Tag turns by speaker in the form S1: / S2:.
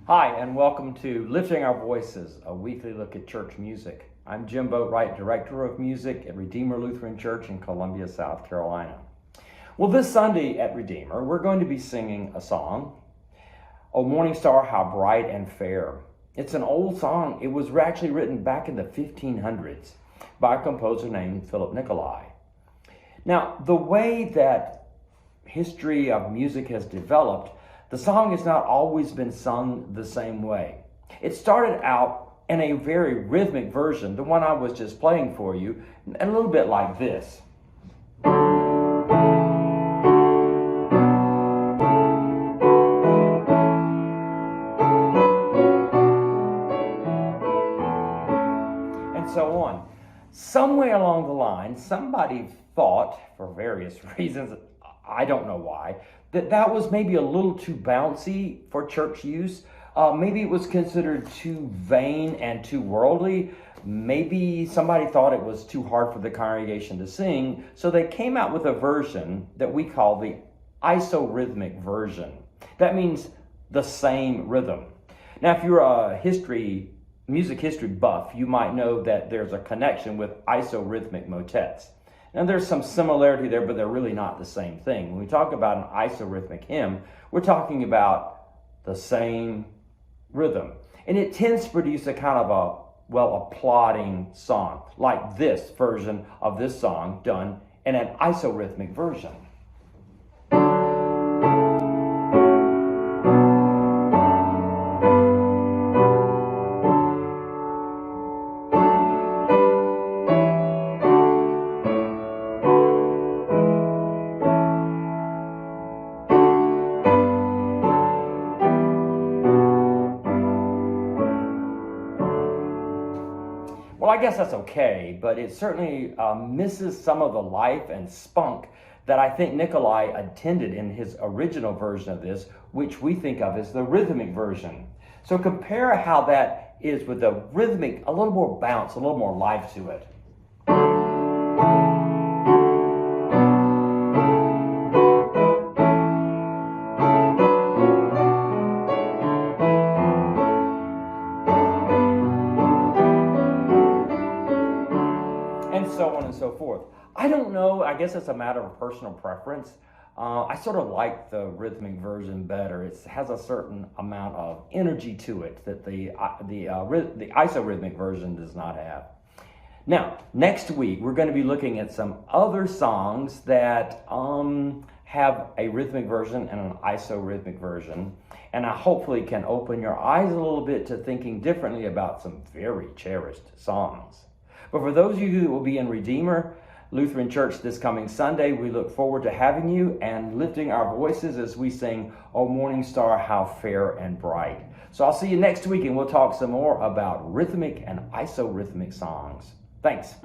S1: Hi, and welcome to Lifting Our Voices, a weekly look at church music. I'm Jim Boatwright, Director of Music at Redeemer Lutheran Church in Columbia, South Carolina. Well, this Sunday at Redeemer, we're going to be singing a song, "O Morning Star, How Bright and Fair." It's an old song. It was actually written back in the 1500s by a composer named Philip Nicolai. Now, the way that history of music has developed, the song has not always been sung the same way. It started out in a very rhythmic version, the one I was just playing for you, a little bit like this. And so on. Somewhere along the line, somebody thought, for various reasons, I don't know why, that was maybe a little too bouncy for church use. Maybe it was considered too vain and too worldly. Maybe somebody thought it was too hard for the congregation to sing, so they came out with a version that we call the isorhythmic version. That means the same rhythm. Now, if you're a music history buff, you might know that there's a connection with isorhythmic motets. Now, there's some similarity there, but they're really not the same thing. When we talk about an isorhythmic hymn, we're talking about the same rhythm. And it tends to produce a kind of a plodding song, like this version of this song done in an isorhythmic version. Well, I guess that's okay, but it certainly misses some of the life and spunk that I think Nicolai intended in his original version of this, which we think of as the rhythmic version. So compare how that is with the rhythmic, a little more bounce, a little more life to it. And so on and so forth. I don't know, I guess it's a matter of personal preference. I sort of like the rhythmic version better. It has a certain amount of energy to it that the isorhythmic version does not have. Now, next week, we're going to be looking at some other songs that have a rhythmic version and an isorhythmic version. And I hopefully can open your eyes a little bit to thinking differently about some very cherished songs. But for those of you who will be in Redeemer Lutheran Church this coming Sunday, we look forward to having you and lifting our voices as we sing, "O Morning Star, How Fair and Bright." So I'll see you next week, and we'll talk some more about rhythmic and isorhythmic songs. Thanks.